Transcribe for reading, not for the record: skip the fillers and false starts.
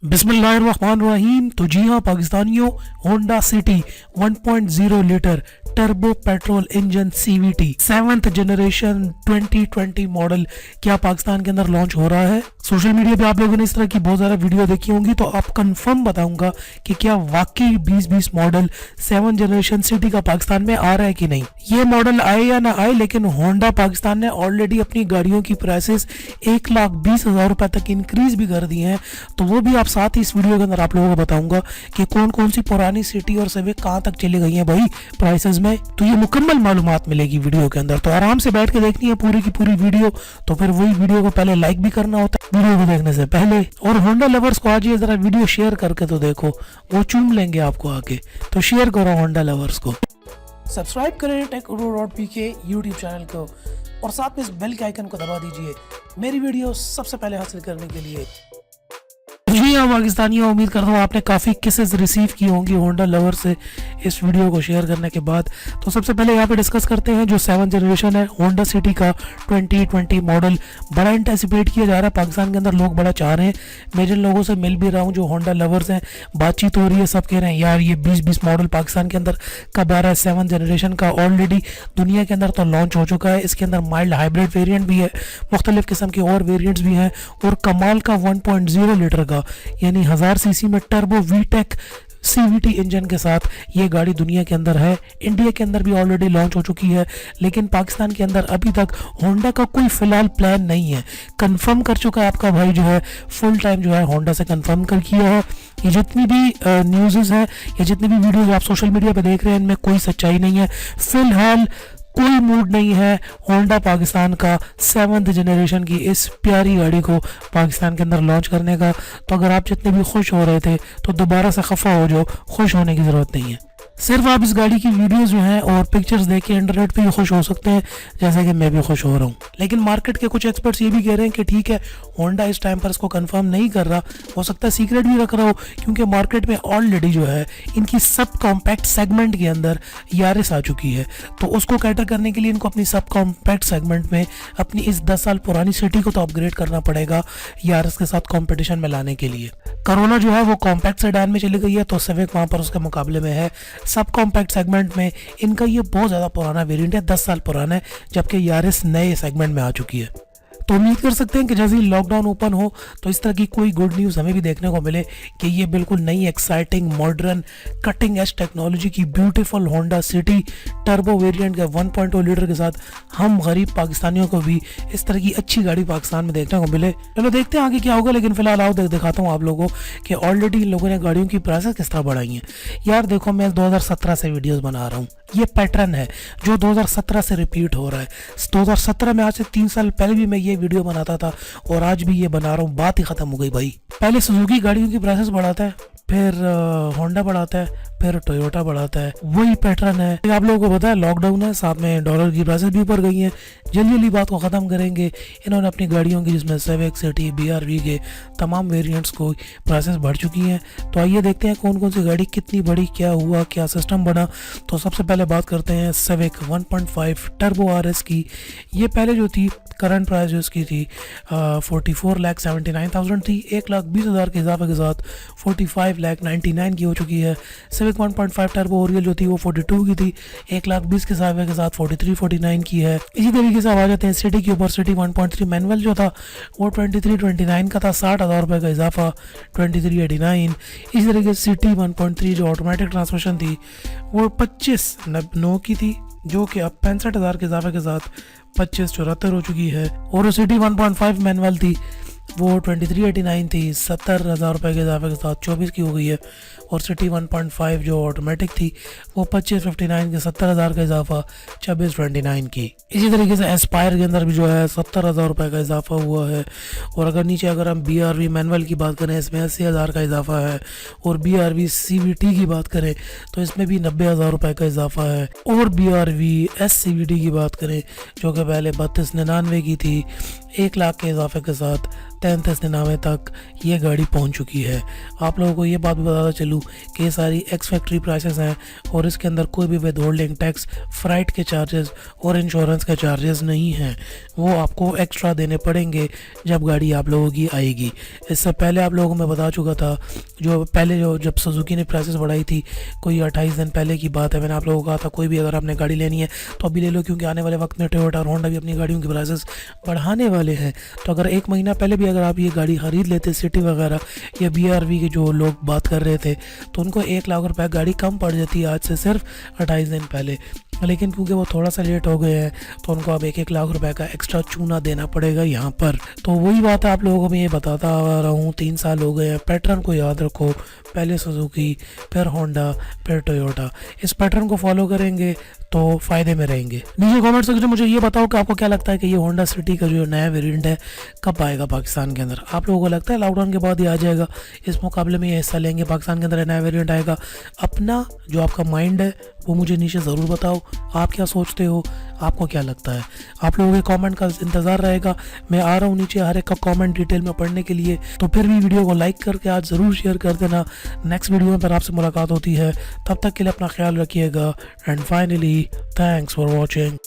बिस्मिल्लाहिर्रहमानिर्रहीम। तो जी हाँ पाकिस्तानियों, Honda city 1.0 litre turbo petrol engine CVT 7th generation 2020 model क्या पाकिस्तान के अंदर लॉन्च हो रहा है। सोशल मीडिया पे आप लोगों ने इस तरह की बहुत ज़्यादा वीडियो देखी होंगी, तो आप कंफर्म बताऊंगा कि क्या वाकई 2020 मॉडल 7th जनरेशन सिटी का पाकिस्तान में आ रहा है कि नहीं। ये मॉडल आए या ना आए, लेकिन होंडा पाकिस्तान ने ऑलरेडी अपनी गाड़ियों की प्राइसेस 1,20,000 रुपए तक इंक्रीज भी कर दी हैं। तो वो भी आप साथ ही इस वीडियो के अंदर आप लोगों को बताऊंगा कि कौन कौन सी पुरानी सिटी और सिविक कहाँ तक चली गई हैं भाई प्राइसेस में। तो ये मुकम्मल मालूमात मिलेगी वीडियो के अंदर, तो आराम से बैठ के देखनी है पूरी की पूरी वीडियो। तो फिर वही वीडियो को पहले लाइक भी करना होता है वीडियो को देखने से पहले। और होंडा लवर्स को आज ये जरा वीडियो शेयर करके तो देखो, वो चूम लेंगे आपको आके। तो शेयर करो होंडा लवर्स को, सब्सक्राइब करें टेक Urdu.PK यूट्यूब चैनल को, और साथ में इस बेल के आइकन को दबा दीजिए मेरी वीडियो सबसे पहले हासिल करने के लिए। जी हाँ पाकिस्तानियों, उम्मीद करता हूँ आपने काफ़ी केसेस रिसीव की होंगी होंडा लवर से इस वीडियो को शेयर करने के बाद। तो सबसे पहले यहाँ पे डिस्कस करते हैं जो 7th जनरेशन है होंडा सिटी का 2020 मॉडल। बड़ा एंटिसिपेट किया जा रहा है पाकिस्तान के अंदर, लोग बड़ा चाह रहे हैं। मैं जिन लोगों से मिल भी रहा हूँ जो होंडा लवर्स हैं, बातचीत हो रही है, सब कह रहे हैं यार ये 2020 मॉडल पाकिस्तान के अंदर कब आ रहा है। 7th जनरेशन का ऑलरेडी दुनिया के अंदर तो लॉन्च हो चुका है। इसके अंदर माइल्ड हाइब्रिड वेरियंट भी है, मुख्तलिफ किस्म के और वेरियंट्स भी हैं, और कमाल का 1.0 लीटर का यानी 1000 सीसी में टर्बो वीटेक सीवीटी इंजन के साथ ये गाड़ी दुनिया के अंदर है। इंडिया के अंदर भी ऑलरेडी लॉन्च हो चुकी है, लेकिन पाकिस्तान के अंदर अभी तक होंडा का कोई फिलहाल प्लान नहीं है। कंफर्म कर चुका है आपका भाई जो है, फुल टाइम जो है होंडा से कंफर्म कर किया है। ये जितनी भी न्यूज़ है या जितनी भी वीडियोज आप सोशल मीडिया पे देख रहे हैं, इनमें कोई सच्चाई नहीं है। फिलहाल कोई मूड नहीं है होंडा पाकिस्तान का 7th जनरेशन की इस प्यारी गाड़ी को पाकिस्तान के अंदर लॉन्च करने का। तो अगर आप जितने भी खुश हो रहे थे तो दोबारा से खफा हो जाओ, खुश होने की ज़रूरत नहीं है। सिर्फ आप इस गाड़ी की वीडियोस जो हैं और पिक्चर्स देख के इंटरनेट पे भी खुश हो सकते हैं, जैसे कि मैं भी खुश हो रहा हूँ। लेकिन मार्केट के कुछ एक्सपर्ट्स ये भी कह रहे हैं कि ठीक है, होंडा इस टाइम पर इसको कंफर्म नहीं कर रहा, हो सकता है सीक्रेट भी रख रहा हो, क्योंकि मार्केट में ऑलरेडी जो है इनकी सब कॉम्पैक्ट सेगमेंट के अंदर यारिस आ चुकी है। तो उसको कैटर करने के लिए इनको अपनी सब कॉम्पैक्ट सेगमेंट में अपनी इस 10 साल पुरानी सिटी को तो अपग्रेड करना पड़ेगा यारिस के साथ कॉम्पिटिशन में लाने के लिए। करोना जो है वो कॉम्पैक्ट सेडान में चली गई है, तो सिविक वहाँ पर उसके मुकाबले में है। सब कॉम्पैक्ट सेगमेंट में इनका ये बहुत ज़्यादा पुराना वेरिएंट है, 10 साल पुराना है, जबकि यारिस नए सेगमेंट में आ चुकी है। तो उम्मीद कर सकते हैं कि जैसे ही लॉकडाउन ओपन हो तो इस तरह की कोई गुड न्यूज़ हमें भी देखने को मिले कि ये बिल्कुल नई exciting modern cutting edge technology की beautiful Honda City turbo variant के 1.0 लीटर के साथ हम गरीब पाकिस्तानियों को भी इस तरह की अच्छी गाड़ी पाकिस्तान में देखने को मिले। चलो देखते हैं आगे क्या होगा, लेकिन फिलहाल आओ दिखाता हूँ आप लोगों को कि ऑलरेडी इन लोगों ने गाड़ियों की प्राइसेस किस तरह बढ़ाई हैं। यार देखो, मैं 2017 से वीडियोज़ बना रहा हूँ, ये पैटर्न है जो 2017 से रिपीट हो रहा है। 2017 में आज से 3 साल पहले भी मैं ये वीडियो बनाता था और आज भी ये बना रहा हूँ, बात ही खत्म हो गई भाई। पहले सुजुकी गाड़ियों की प्राइसेस बढ़ाता है, फिर होंडा बढ़ाता है, फिर टोयोटा बढ़ाता है, वही पैटर्न है। आप लोगों को पता है लॉकडाउन है, साथ में डॉलर की प्राइसेस भी ऊपर गई हैं। जल्दी जल्दी बात को ख़त्म करेंगे। इन्होंने अपनी गाड़ियों की जिसमें सिविक सिटी BRV के तमाम वेरिएंट्स को प्राइसेस बढ़ चुकी हैं। तो आइए देखते हैं कौन कौन सी गाड़ी कितनी बड़ी, क्या हुआ, क्या सिस्टम बना। तो सबसे पहले बात करते हैं सिविक 1.5 टर्बो RS की। ये पहले जो थी करंट प्राइस जो इसकी थी 44,79,000 थी, 1,20,000 के इजाफे के साथ 45,99,000 की हो चुकी है। सिविक 1.5 टर्बो ओरियल जो थी वो 42 की थी, 1,20,000 के इजाफे के साथ 43,49 की है। इसी तरीके से आ जाते हैं सिटी के ऊपर। सिटी 1.3 मैनुअल जो था वो 23,29 का था, 60,000 रुपये का इजाफा 23,89। इसी तरीके से सिटी 1.3 जो ऑटोमेटिक ट्रांसमिशन थी वो 25,9 की थी, जो कि अब 65,000 के इजाफे के साथ 25,74 हो चुकी है। और सिटी 1.5 मैनुअल थी वो 23,89 थी, 70,000 रुपये के इजाफे के साथ 24 की हो गई है। और सिटी 1.5 जो ऑटोमेटिक थी वो 25,59 के 70,000 का इजाफा 26,29 की। इसी तरीके से एस्पायर के अंदर भी जो है 70,000 रुपये का इजाफा हुआ है। और अगर नीचे अगर हम BRV मैनुअल की बात करें, इसमें 80,000 का इजाफा है। और BRV CVT की बात करें तो इसमें भी 90,000 रुपये का इजाफा है। और BRV SCVT की बात करें जो कि पहले 32,99 की थी, 1 लाख के इजाफे के साथ 33 दिनामे तक ये गाड़ी पहुंच चुकी है। आप लोगों को ये बात भी बताता चलूँ कि ये सारी एक्स फैक्ट्री प्राइसेस हैं और इसके अंदर कोई भी विद होल्डिंग टैक्स, फ्राइट के चार्जेस और इंश्योरेंस के चार्जेस नहीं हैं, वो आपको एक्स्ट्रा देने पड़ेंगे जब गाड़ी आप लोगों की आएगी। इससे पहले आप लोगों को मैं बता चुका था, जब सुजुकी ने प्राइसेस बढ़ाई थी, कोई 28 दिन पहले की बात है, मैंने आप लोगों को कहा था कोई भी अगर आपने गाड़ी लेनी है तो अभी ले लो, क्योंकि आने वाले वक्त में टोयोटा और होंडा भी अपनी गाड़ियों की प्राइसेस बढ़ाने वाले हैं। तो अगर 1 महीना पहले भी अगर आप ये गाड़ी खरीद लेते, सिटी वगैरह या BRV के जो लोग बात कर रहे थे, तो उनको 1 लाख रुपए गाड़ी कम पड़ जाती है आज से सिर्फ 28 दिन पहले। लेकिन क्योंकि वो थोड़ा सा लेट हो गए हैं तो उनको अब 1-1 लाख रुपए का एक्स्ट्रा चूना देना पड़ेगा यहाँ पर। तो वही बात है, आप लोगों को मैं ये बताता आ रहा हूँ, 3 साल हो गए हैं। पैटर्न को याद रखो, पहले सुजुकी, फिर होंडा, फिर टोयोटा। इस पैटर्न को फॉलो करेंगे तो फ़ायदे में रहेंगे। नीचे कमेंट सेक्शन में मुझे ये बताओ कि आपको क्या लगता है कि ये होंडा सिटी का जो नया वेरिएंट है कब आएगा पाकिस्तान के अंदर। आप लोगों को लगता है लॉकडाउन के बाद ही आ जाएगा, इस मुकाबले में ये हिस्सा लेंगे, पाकिस्तान के अंदर नया वेरिएंट आएगा? अपना जो आपका माइंड है वो मुझे नीचे ज़रूर बताओ, आप क्या सोचते हो, आपको क्या लगता है। आप लोगों के कमेंट का इंतज़ार रहेगा। मैं आ रहा हूँ नीचे हर एक का कमेंट डिटेल में पढ़ने के लिए। तो फिर भी वीडियो को लाइक करके आज ज़रूर शेयर कर देना। नेक्स्ट वीडियो में फिर आपसे मुलाकात होती है, तब तक के लिए अपना ख्याल रखिएगा। And finally thanks for watching.